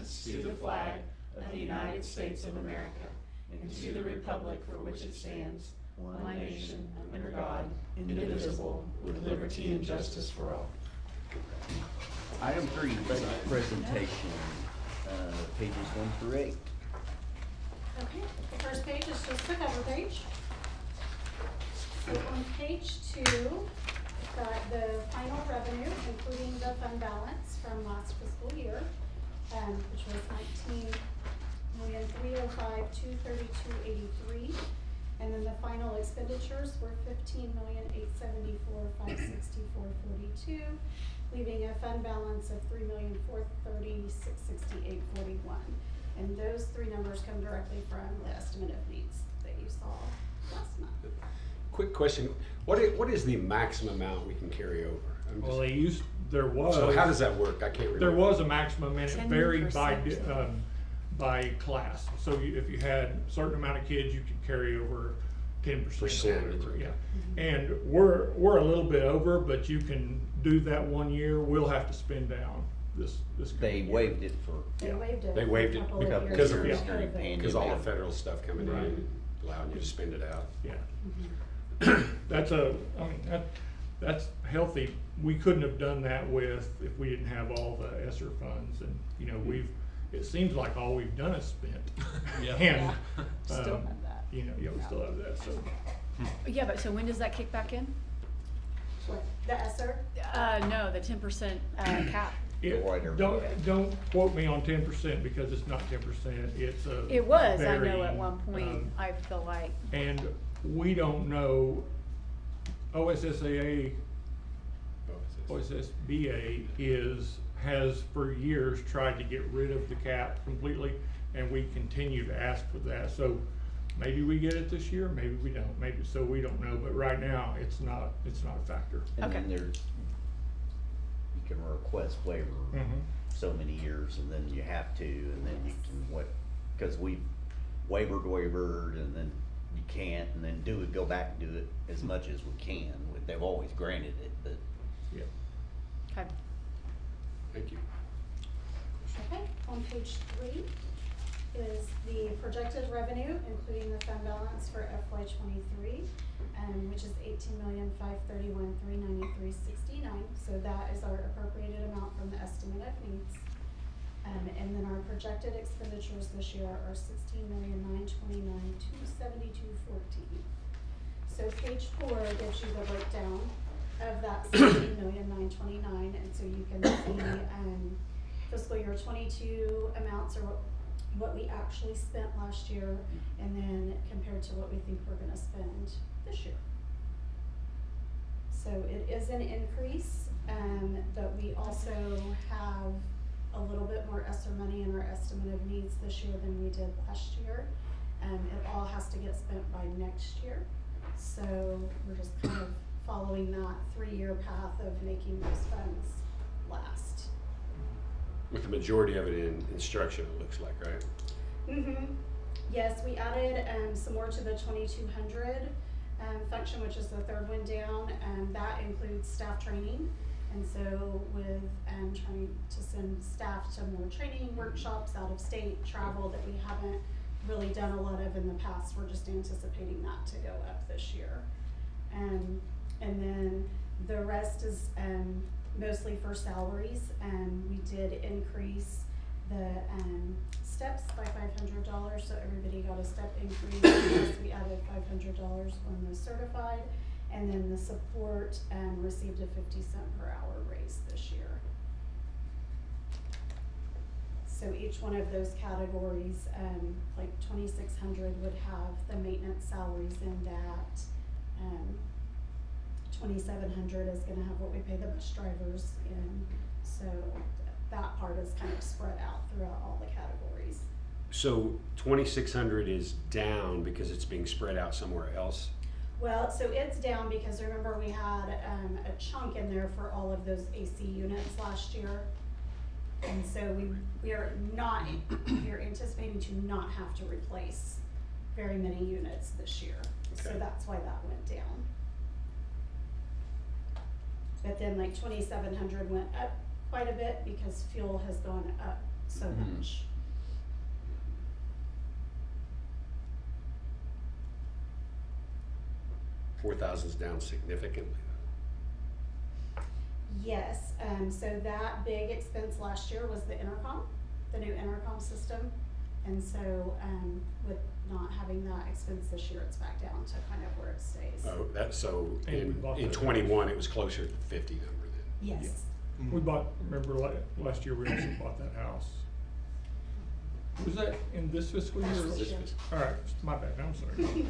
allegiance to the flag of the United States of America and to the republic for which it stands, one nation, under God, indivisible, with liberty and justice for all. Item 3, budget presentation, pages 1 through 8. Okay, the first page is just the cover page. So on page 2, we've got the final revenue, including the fund balance from last fiscal year, which was $19,305,232.83. And then the final expenditures were $15,874,564.42, leaving a fund balance of $3,436,668.41. And those three numbers come directly from the estimate of needs that you saw last month. Quick question: What is the maximum amount we can carry over? Well, there was. So how does that work? I can't remember. There was a maximum, and it varied 10%. by class. So if you had a certain amount of kids, you could carry over 10%. Over, yeah. And we're a little bit over, but you can do that 1 year. We'll have to spend down this. They waived it for. They waived it. They waived it because of because all the federal stuff coming in allowing you to spend it out. Yeah. That's healthy. We couldn't have done that if we didn't have all the ESSER funds, and it seems like all we've done is spent. Yeah. And Still have that. we still have that. So Yeah, but so when does that kick back in? What, the ESSER? No, the 10% cap. don't quote me on 10% because it's not 10%. It's a. It was, I know very, at one point, I feel like. And we don't know. OSSBA has for years tried to get rid of the cap completely, and we continue to ask for that. So maybe we get it this year, maybe we don't. Maybe so we don't know. But right now, it's not a factor. And Okay. then you can request waiver so many years, and then you have to, and then you can because we waivered, and then you can't, and then go back and do it as much as we can. They've always granted it, but Yeah. Okay. Thank you. Okay, on page 3 is the projected revenue, including the fund balance for FY23, which is $18,531,393.69. So that is our appropriated amount from the estimate of needs. And then our projected expenditures this year are $16,929,272.14. So page 4 gives you the breakdown of that $16,929,000, and so you can see fiscal year 22 amounts are what we actually spent last year, and then compared to what we think we're going to spend this year. So it is an increase, but we also have a little bit more ESSER money in our estimate of needs this year than we did last year. It all has to get spent by next year. So we're just kind of following that 3-year path of making those funds last. With the majority of it in instruction, it looks like, right? Yes, we added some more to the 2200 function, which is the third one down, and that includes staff training. And so with trying to send staff to more training workshops out of state, travel that we haven't really done a lot of in the past, we're just anticipating that to go up this year. And then the rest is mostly for salaries. We did increase the steps by $500, so everybody got a step increase. Plus we added $500 on the certified, and then the support received a 50-cent per hour raise this year. So each one of those categories, like 2,600 would have the maintenance salaries in that. 2,700 is going to have what we pay the bus drivers in. So that part is kind of spread out throughout all the categories. So 2,600 is down because it's being spread out somewhere else? Well, so it's down because remember we had a chunk in there for all of those AC units last year. And so we are anticipating to not have to replace very many units this year. Okay. So that's why that went down. But then like 2,700 went up quite a bit because fuel has gone up so Mhm. much. $4,000's down significantly. Yes, so that big expense last year was the intercom, the new intercom system. And so, with not having that expense this year, it's back down to kind of where it stays. Oh, so And we in bought in that. 21, it was closer to the 50 number then. Yes. We bought, remember last year we also bought that house. Was that in this fiscal year? Last fiscal year. Alright, my bad, I'm sorry.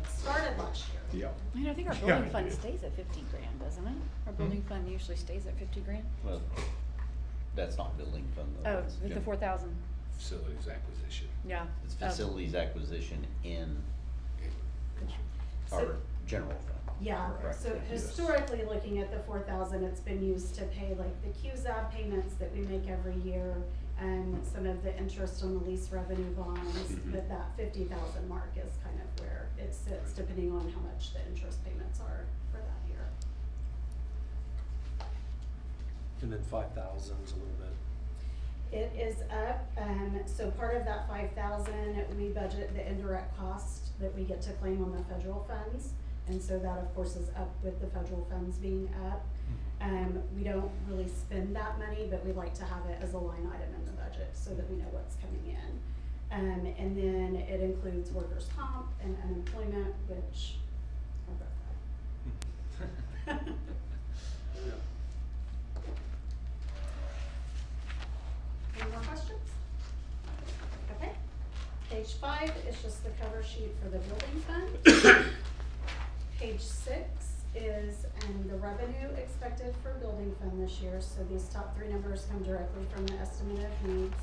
Started last year. Yeah. I mean, I think our Yeah, building I fund did. stays at 50 grand, doesn't it? Our building fund usually stays at 50 grand. Well, that's not building fund though. Oh, It's with the gen- 4,000, Facilities acquisition. yeah. It's Oh. facilities acquisition in So- our general fund. Yeah, Correct. so historically, looking at the 4,000, it's been used to pay like the QZAB payments that we make every year and some of the interest on the lease revenue bonds, Mhm. but that 50,000 mark is kind of where it sits, depending on how much the interest payments are for that year. And then 5,000's a little bit. It is up, so part of that 5,000, we budget the indirect cost that we get to claim on the federal funds. And so that of course is up with the federal funds being up. We don't really spend that money, but we like to have it as a line item in the budget so that we know what's coming in. And then it includes workers' comp and unemployment, which are both up. Any more questions? Okay. Page 5 is just the cover sheet for the building fund. Page 6 is the revenue expected for building fund this year. So these top 3 numbers come directly from the estimate of needs.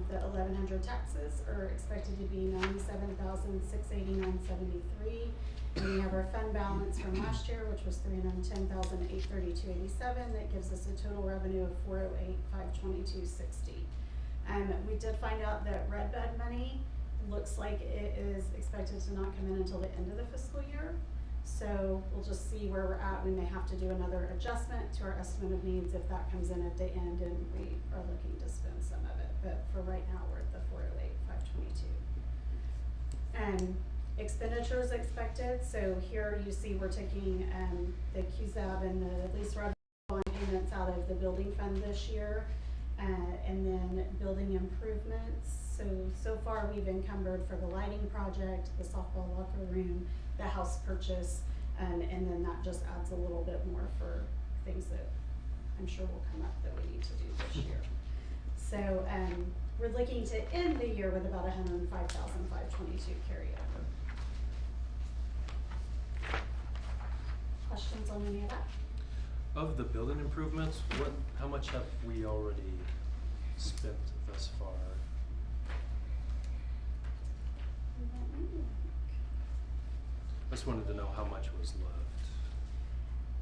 The 1,100 taxes are expected to be $97,689.73. And we have our fund balance from last year, which was $310,832.87. That gives us a total revenue of $408,522.60. We did find out that Red Bud money looks like it is expected to not come in until the end of the fiscal year. So we'll just see where we're at. We may have to do another adjustment to our estimate of needs if that comes in at the end and we are looking to spend some of it. But for right now, we're at the $408,522. Expenditures expected. So here you see we're taking the QZAB and the lease revenue bond payments out of the building fund this year. And then building improvements. So far we've encumbered for the lighting project, the softball locker room, the house purchase, and then that just adds a little bit more for things that I'm sure will come up that we need to do this year. So we're looking to end the year with about $105,522 carryover. Questions on any of that? Of the building improvements, how much have we already spent thus far? I just wanted to know how much was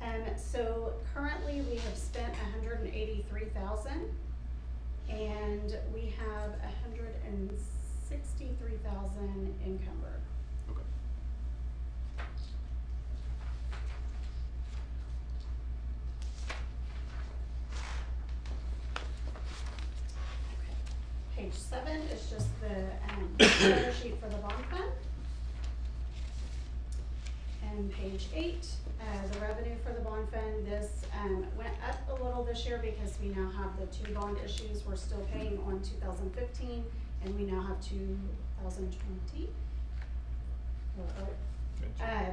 left. So currently we have spent $183,000 and we have $163,000 encumbered. Okay. Page 7 is just the cover sheet for the bond fund. And page 8, the revenue for the bond fund, this went up a little this year because we now have the 2 bond issues we're still paying on 2015, and we now have 2020.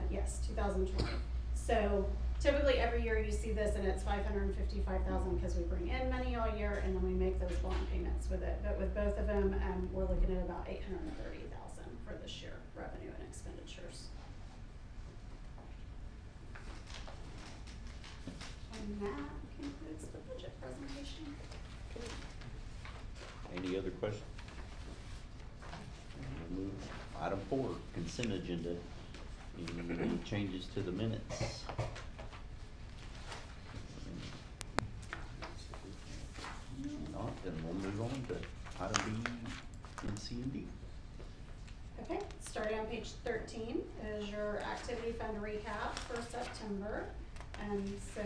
Yes, 2020. So typically every year you see this and it's $555,000 because we bring in money all year and then we make those bond payments with it. But with both of them, we're looking at about $830,000 for this year, revenue and expenditures. And that concludes the budget presentation. Any other questions? We'll move. Item 4, consent agenda. Any changes to the minutes? Not, then we'll move on to item B and C and D. Okay, starting on page 13 is your activity fund recap for September. So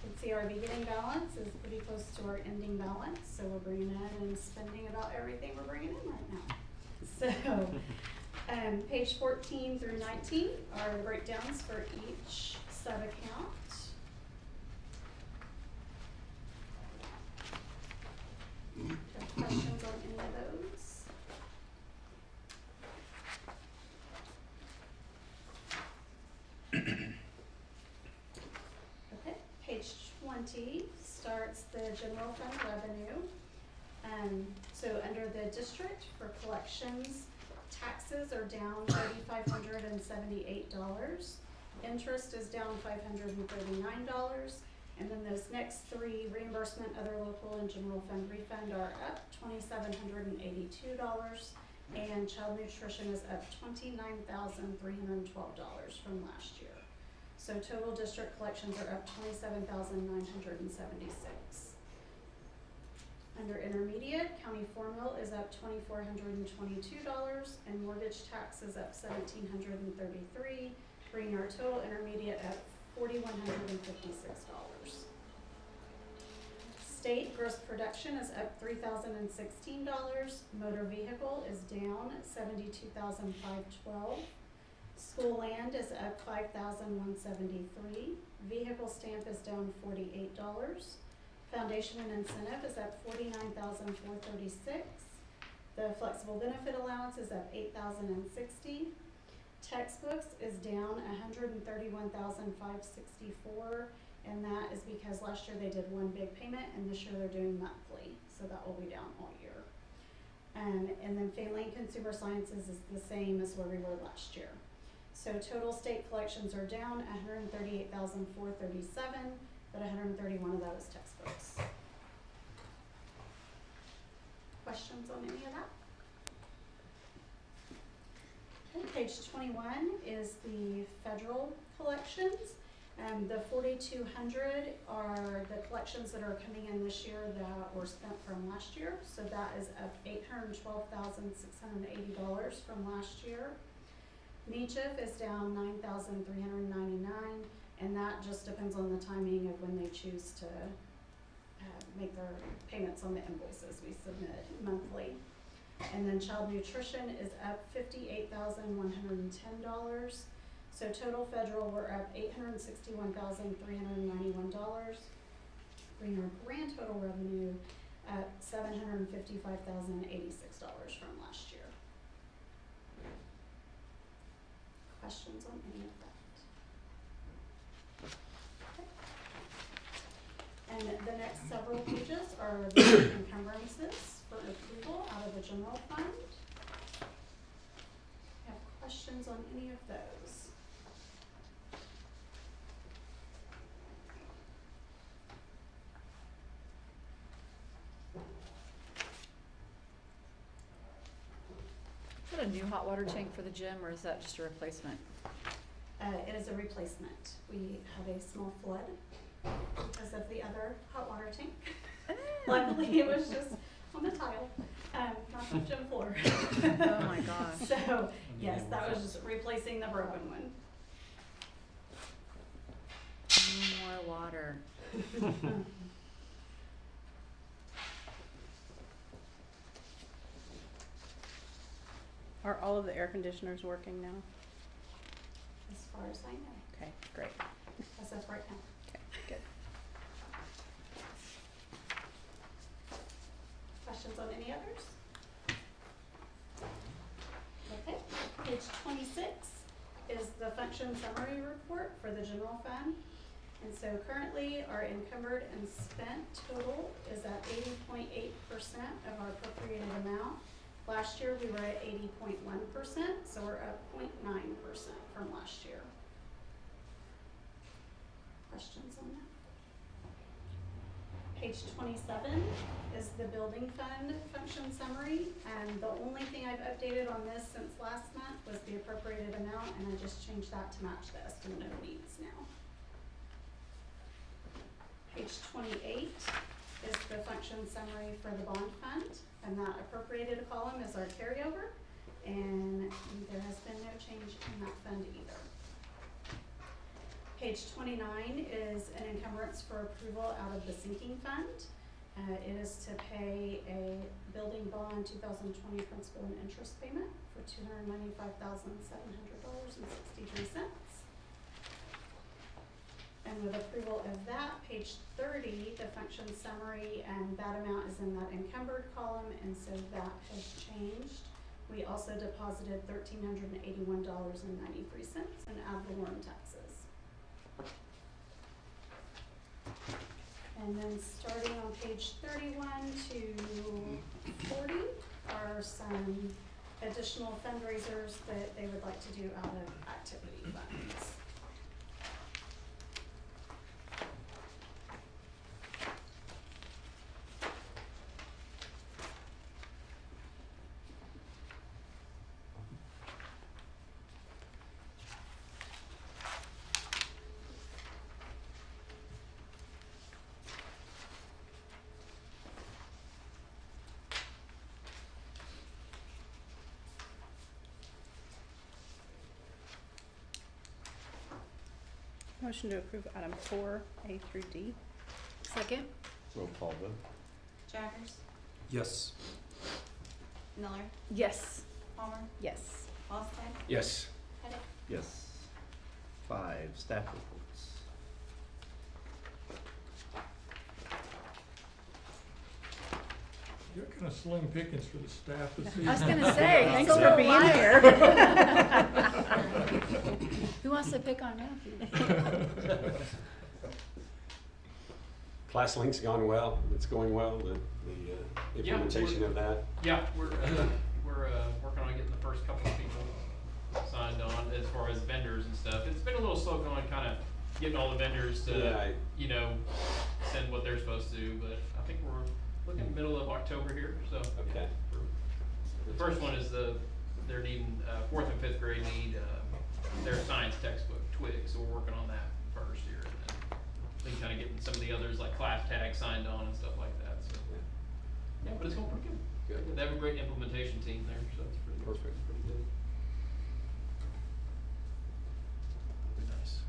You can see our beginning balance is pretty close to our ending balance, so we're bringing in and spending about everything we're bringing in right now. So, page 14 through 19 are the breakdowns for each sub-account. Do you have questions on any of those? Okay, page 20 starts the general fund revenue. So under the district for collections, taxes are down $3,578. Interest is down $539. And then those next three, reimbursement, other local, and general fund refund, are up $2,782. And child nutrition is up $29,312 from last year. So total district collections are up $27,976. Under intermediate, county formula is up $2,422, and mortgage tax is up $1,733, bringing our total intermediate at $4,156. State gross production is up $3,016. Motor vehicle is down $72,512. School land is up $5,173. Vehicle stamp is down $48. Foundation and incentive is up $49,436. The flexible benefit allowance is up $8,060. Textbooks is down $131,564, and that is because last year they did one big payment, and this year they're doing monthly, so that will be down all year. And then family and consumer sciences is the same as where we were last year. So total state collections are down $138,437, but 131 of that is textbooks. Questions on any of that? Okay, page 21 is the federal collections. The 4,200 are the collections that are coming in this year that were spent from last year. So that is up $812,680 from last year. NECHF is down $9,399, and that just depends on the timing of when they choose to make their payments on the invoices we submit monthly. And then child nutrition is up $58,110. So total federal, we're up $861,391, bringing our grand total revenue at $755,086 from last year. Questions on any of that? Okay. And the next several pages are the encumbrances for approval out of the general fund. Have questions on any of those? Is that a new hot water tank for the gym, or is that just a replacement? It is a replacement. We had a small flood because of the other hot water tank. Luckily, it was just on the tile, not the gym floor. Oh my gosh. So, yes, that was just replacing the broken one. More water. Are all of the air conditioners working now? As far as I know, Okay, great. as of right now. Okay, good. Questions on any others? Okay, page 26 is the function summary report for the general fund. And so currently our encumbered and spent total is at 80.8% of our appropriated amount. Last year we were at 80.1%, so we're up 0.9% from last year. Questions on that? Page 27 is the building fund function summary, and the only thing I've updated on this since last month was the appropriated amount, and I just changed that to match the estimate of needs now. Page 28 is the function summary for the bond fund, and that appropriated column is our carryover, and there has been no change in that fund either. page 29 is an encumbrance for approval out of the sinking fund. It is to pay a building bond 2020 principal and interest payment for $295,700.63. And with approval of that, page 30, the function summary, and that amount is in that encumbered column, and so that has changed. We also deposited $1,381.93 in ad valorem taxes. And then starting on page 31 to 40 are some additional fundraisers that they would like to do out of activity funds. Motion to approve item 4A through D. Second? Roll call vote. Jaggers. Yes. Miller. Yes. Palmer. Yes. Olsted. Yes. Pettit. Yes. 5, staff reports. You're kind of slim pickings for the staff this evening. I was gonna say, Thanks it's a for little being lighter. here. Who wants to pick on Matthew? ClassLink's gone well, it's going well, the implementation of that. Yeah, we're working on getting the first couple of people signed on as far as vendors and stuff. It's been a little slow going, kind of getting all the vendors to, Yeah, send what they're supposed to, but I think we're looking middle of October here, so. Okay. The first one is they're needing, 4th and 5th grade need, their science textbook, Twig, so we're working on that first here, and then kind of getting some of the others like class tag signed on and stuff like that, so. Yeah, but it's going pretty good. Good. They have a great implementation team there, so it's pretty good. Perfect. Pretty good. Nice.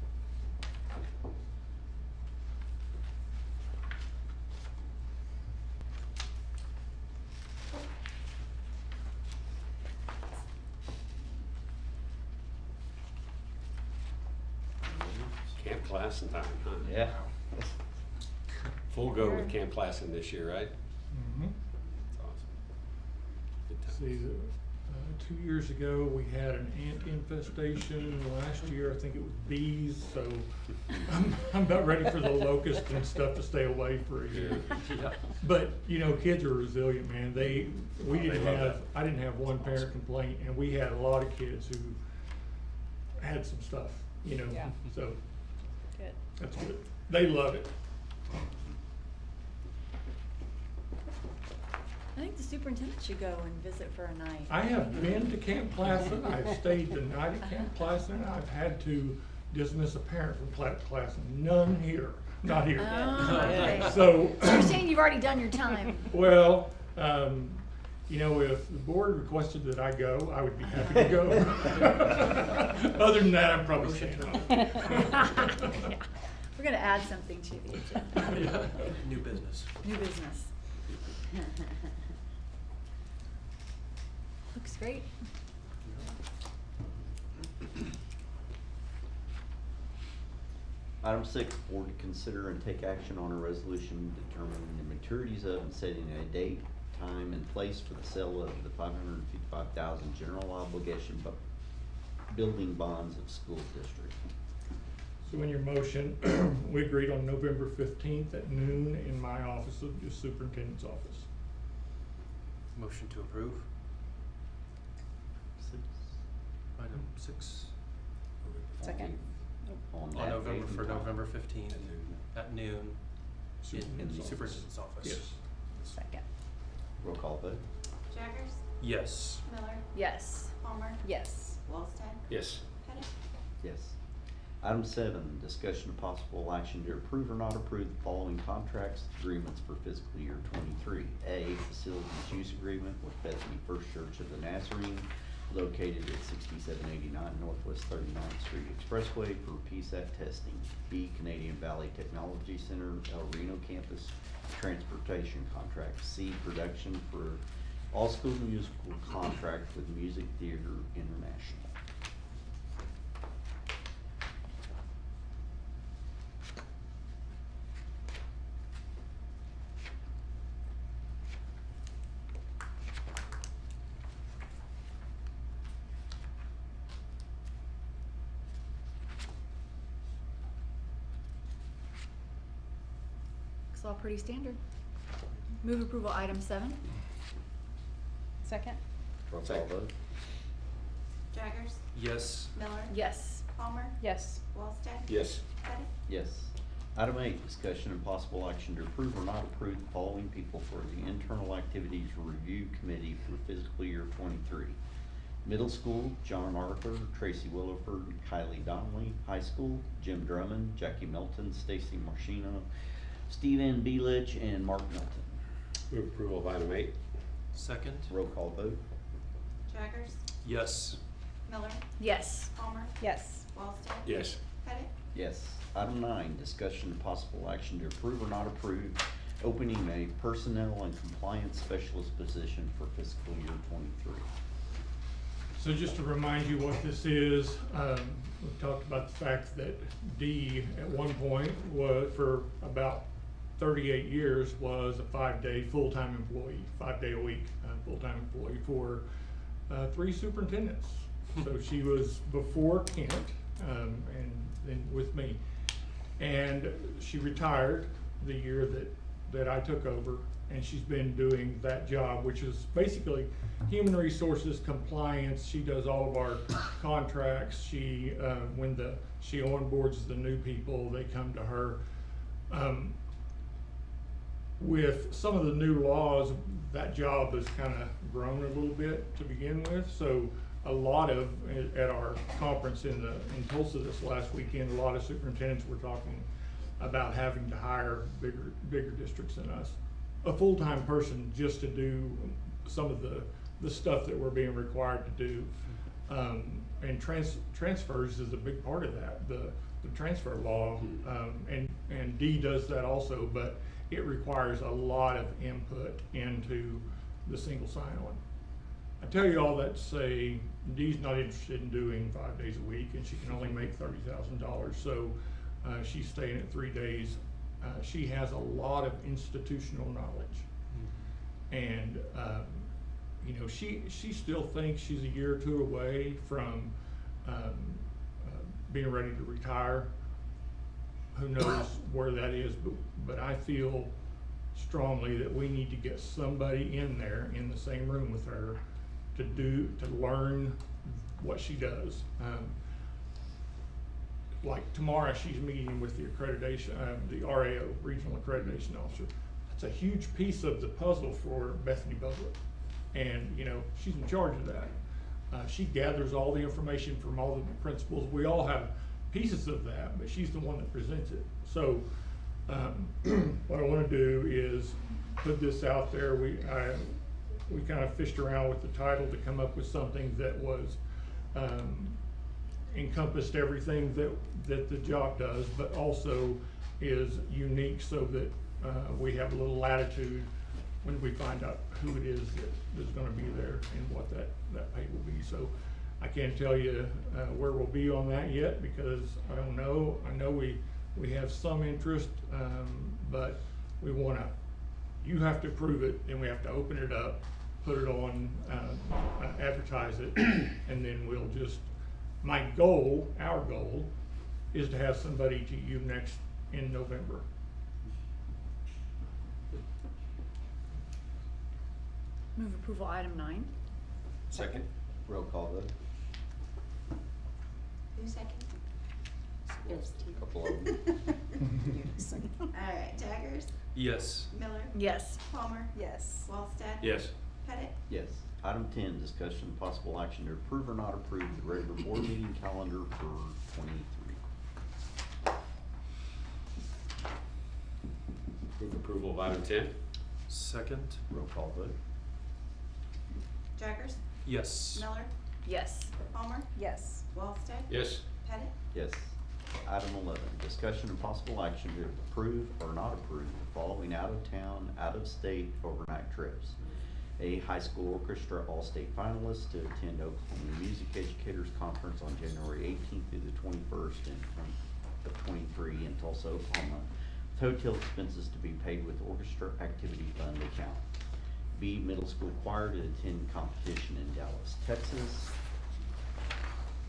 Camp class and time, huh? Yeah. Full go with camp classing this year, right? Mhm. That's awesome. Good times. See, 2 years ago, we had an ant infestation. Last year, I think it was bees, so I'm about ready for the locust and stuff to stay away for a year. Yeah. But, kids are resilient, man. They love I didn't have one parent complaint, and we had a lot of kids who had some stuff, Yeah. so Good. that's good. They love it. I think the superintendent should go and visit for a night. I have been to Camp Placid, I've stayed the night at Camp Placid, I've had to dismiss a parent from Placid, none here, not here. Oh, okay. So, So you're saying you've already done your time? well, if the board requested that I go, I would be happy to go. Other than that, I'm probably staying home. Yeah. We're gonna add something to the agenda. New business. New business. Looks great. Item 6, board to consider and take action on a resolution determining the maturities of and setting a date, time, and place for the sale of the $555,000 general obligation building bonds of school district. So in your motion, we agreed on November 15th at noon in my office, of the superintendent's office. Motion to approve. 6. Item 6 Second. On on that November, date for and time. November 15th at noon in Superintendent's the office. superintendent's office. Yes. Second. Roll call vote. Jaggers. Yes. Miller. Yes. Palmer. Yes. Olsted. Yes. Pettit. Yes. Item 7, discussion of possible action to approve or not approve the following contracts and agreements for fiscal year '23. A, facilities use agreement with Bethany First Church of the Nazarene located at 6789 Northwest 39th Street Expressway for PSAT testing. B, Canadian Valley Technology Center, El Reno Campus transportation contract. C, production for all school musical contract with Music Theater International. It's all pretty standard. Move approval item 7. Second? Roll call vote. Jaggers, Yes. Miller, Yes. Palmer, Yes. Wallstead. Yes. Pettit. Yes. Item 8, discussion and possible action to approve or not approve the following people for the Internal Activities Review Committee for fiscal year '23. Middle School, John Arthur, Tracy Williford, Kylie Donnelly. High School, Jim Drummond, Jackie Milton, Stacy Marshino, Stephen Belich, and Mark Milton. Move approval of item 8. Second? Roll call vote. Jaggers, Yes. Miller, Yes. Palmer, Yes. Wallstead. Yes. Pettit. Yes. Item 9, discussion and possible action to approve or not approve opening a personnel and compliance specialist position for fiscal year '23. So just to remind you what this is, we've talked about the fact that Dee at one point was, for about 38 years, was a 5-day full-time employee, 5-day-a-week full-time employee for 3 superintendents. So she was before Kent, and then with me. And she retired the year that I took over, and she's been doing that job, which is basically human resources compliance. She does all of our contracts. She, when she onboards the new people, they come to her. With some of the new laws, that job has kind of grown a little bit to begin with. So a lot of, at our conference in Tulsa this last weekend, a lot of superintendents were talking about having to hire bigger districts than us, a full-time person just to do some of the stuff that we're being required to do. And transfers is a big part of that, the transfer law, and Dee does that also, but it requires a lot of input into the single sign-on. I tell you all that to say, Dee's not interested in doing 5 days a week, and she can only make $30,000, so she's staying at 3 days. She has a lot of institutional knowledge, and you know, she still thinks she's a year or 2 away from being ready to retire. Who knows where that is, but I feel strongly that we need to get somebody in there in the same room with her to learn what she does. Like tomorrow, she's meeting with the accreditation, the RAO, Regional Accreditation Officer. That's a huge piece of the puzzle for Bethany Public, and you know, she's in charge of that. She gathers all the information from all the principals. We all have pieces of that, but she's the one that presents it. So what I want to do is put this out there. We kind of fished around with the title to come up with something that was encompassed everything that the job does, but also is unique so that we have a little latitude when we find out who it is that's going to be there and what that pay will be. So I can't tell you where we'll be on that yet because I don't know. I know we have some interest, but we want to. You have to approve it, and we have to open it up, put it on, advertise it, and then we'll just. My goal, our goal, is to have somebody to you next in November. Move approval item 9. Second. Roll call vote. Who seconded? Couple of them. Alright, Jaggers, Yes. Miller, Yes. Palmer, Yes. Wallstead. Yes. Pettit. Yes. Item 10, discussion and possible action to approve or not approve the regular board meeting calendar for '23. Move approval of item 10. Second? Roll call vote. Jaggers, Yes. Miller, Yes. Palmer, Yes. Walsted, Yes. Pettit, Yes. Item 11, discussion and possible action to approve or not approve the following out-of-town, out-of-state overnight trips. A high school orchestra all-state finalist to attend Oklahoma Music Educators Conference on January 18th through the 21st of 23 in Tulsa, Oklahoma, with hotel expenses to be paid with orchestra activity fund account. B, middle school choir to attend competition in Dallas, Texas.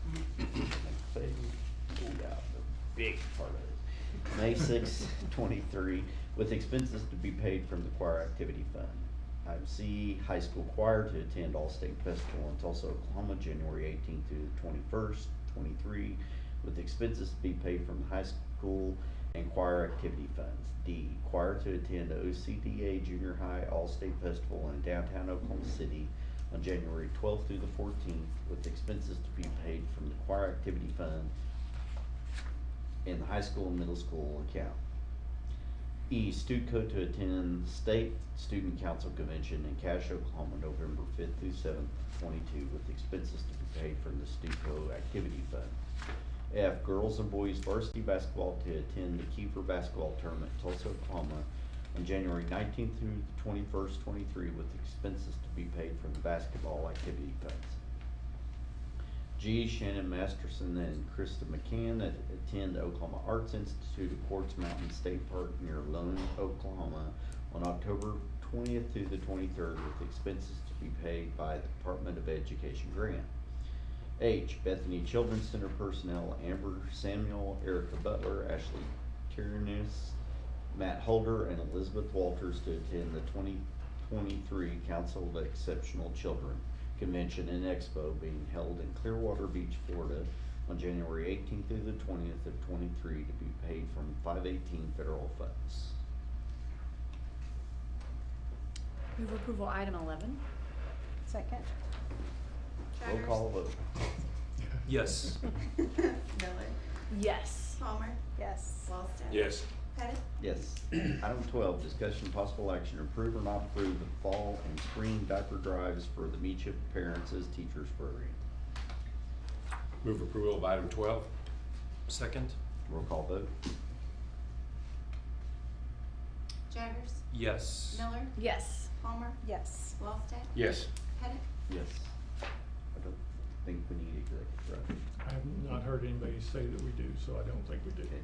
Yeah, the big part of it. May 6th, 23, with expenses to be paid from the choir activity fund. Item C, high school choir to attend All-State Festival in Tulsa, Oklahoma, January 18th through the 21st, 23, with expenses to be paid from the high school and choir activity funds. D, choir to attend the OCDA Junior High All-State Festival in downtown Oklahoma City on January 12th through the 14th, with expenses to be paid from the choir activity fund in the high school and middle school account. E, Studco to attend State Student Council Convention in Cache, Oklahoma, November 5th through 7th, 22, with expenses to be paid from the Studco activity fund. F, girls and boys varsity basketball to attend the Kiefer basketball tournament in Tulsa, Oklahoma on January 19th through the 21st, 23, with expenses to be paid from the basketball activity funds. G, Shannon Masterson and Krista McCann attend the Oklahoma Arts Institute at Quartz Mountain State Park near Lone, Oklahoma on October 20th through the 23rd, with expenses to be paid by the Department of Education grant. H, Bethany Children's Center personnel Amber Samuel, Erica Butler, Ashley Tiernis, Matt Holder, and Elizabeth Walters to attend the 2023 Council of Exceptional Children Convention and Expo being held in Clearwater Beach, Florida on January 18th through the 20th of 23 to be paid from 518 federal funds. Move approval item 11. Second. Roll Jaggers, call vote. Yes. Miller, Yes. Palmer, Yes. Walsted. Yes. Pettit, Yes. Item 12, discussion possible action to approve or not approve the fall and spring diaper drives for the Meacham Parents as Teachers program. Move approval of item 12. Second. Roll call vote. Jaggers, Yes. Miller, Yes. Palmer, Yes. Walsted, Yes. Pettit, Yes. I don't think we need executive, right? I have not heard anybody say that we do, so I don't think we do. Okay.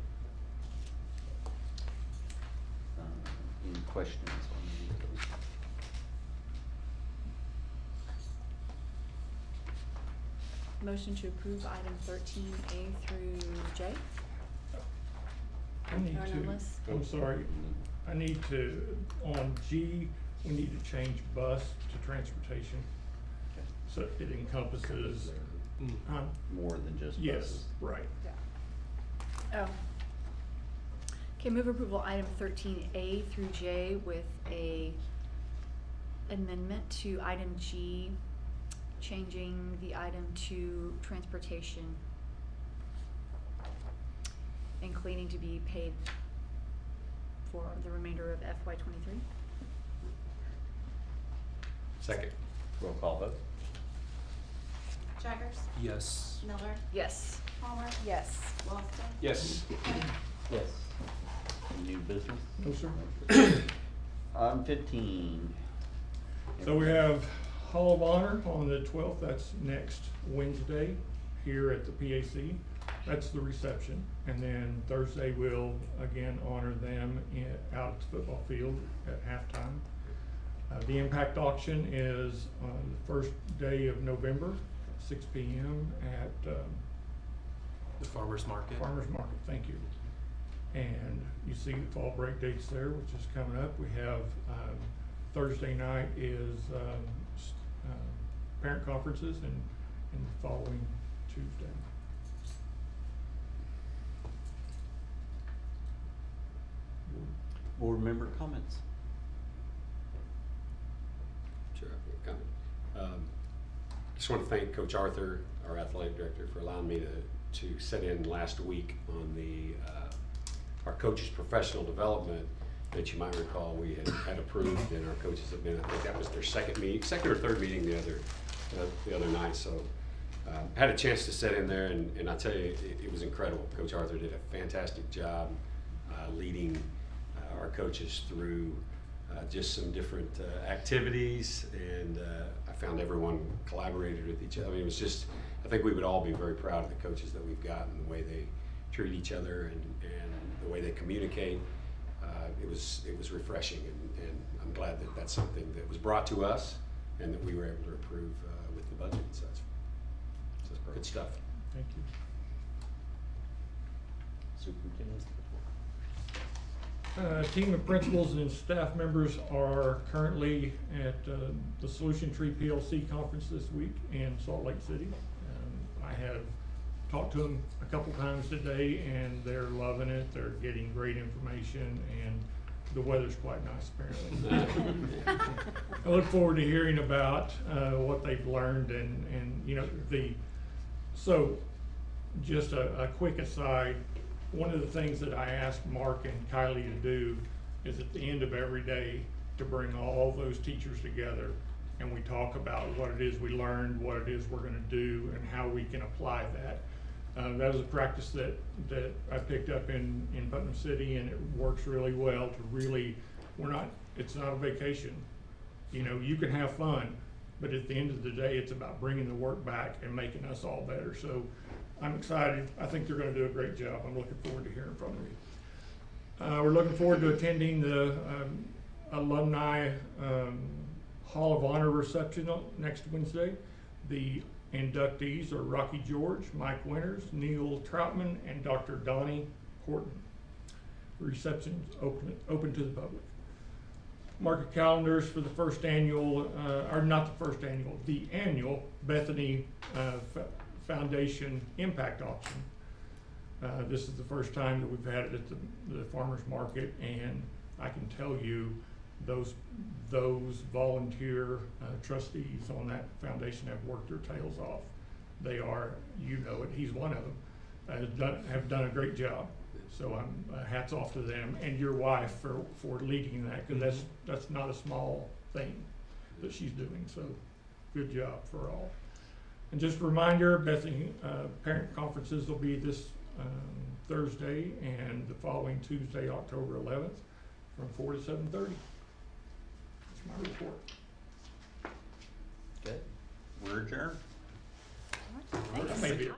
Any questions on any of those? Motion to approve item 13A through J. I need Or to, unless- I'm sorry, I need to, on G, we need to change bus to transportation, Okay. so it encompasses, Mm. More than just buses? yes, right. Oh. Okay, move approval item 13A through J with a amendment to item G, changing the item to transportation and cleaning to be paid for the remainder of FY '23. Second. Roll call vote. Jaggers, Yes. Miller, Yes. Palmer, Yes. Walsted, Yes. Pettit, Yes. New business? No, sir. Item 15. So we have Hall of Honor on the 12th, that's next Wednesday here at the PAC. That's the reception. And then Thursday we'll again honor them out at the football field at halftime. The impact auction is on the first day of November, 6 p.m. at The farmer's market. Farmers Market, thank you. And you see the fall break dates there, which is coming up. We have, Thursday night is, parent conferences and the following Tuesday. Board member comments? Sure, I've got a comment. Just want to thank Coach Arthur, our athletic director, for allowing me to sit in last week on the our coaches' professional development that you might recall we had approved, and our coaches have been, I think that was their second or third meeting the other night. So Had a chance to sit in there, and I tell you, it was incredible. Coach Arthur did a fantastic job leading our coaches through just some different activities, and I found everyone collaborated with each other. I mean, it was just, I think we would all be very proud of the coaches that we've got and the way they treat each other and the way they communicate. It was refreshing, and I'm glad that that's something that was brought to us and that we were able to approve with the budget and such. So it's good stuff. Thank you. Superintendent. A team of principals and staff members are currently at the Solution Tree PLC conference this week in Salt Lake City. I have talked to them a couple times today, and they're loving it. They're getting great information, and the weather's quite nice apparently. I look forward to hearing about what they've learned, and you know, so just a quick aside. One of the things that I asked Mark and Kylie to do is at the end of every day to bring all those teachers together, and we talk about what it is we learned, what it is we're going to do, and how we can apply that. That is a practice that I picked up in Putnam City, and it works really well to really, it's not a vacation. You know, you can have fun, but at the end of the day, it's about bringing the work back and making us all better. So I'm excited. I think they're going to do a great job. I'm looking forward to hearing from you. We're looking forward to attending the alumni Hall of Honor reception next Wednesday. The inductees are Rocky George, Mike Winters, Neil Troutman, and Dr. Donnie Horton. The reception is open to the public. Market calendars for the first annual, or not the first annual, the annual Bethany Foundation Impact Auction. This is the first time that we've had it at the farmers market, and I can tell you those volunteer trustees on that foundation have worked their tails off. They are, you know it, he's one of them, have done a great job. So I'm hats off to them and your wife for leading that, because that's not a small thing that she's doing. So good job for all. And just a reminder, Bethany parent conferences will be this Thursday and the following Tuesday, October 11th, from 4 to 7:30. That's my report. Okay, we're adjourned. Thanks. Maybe.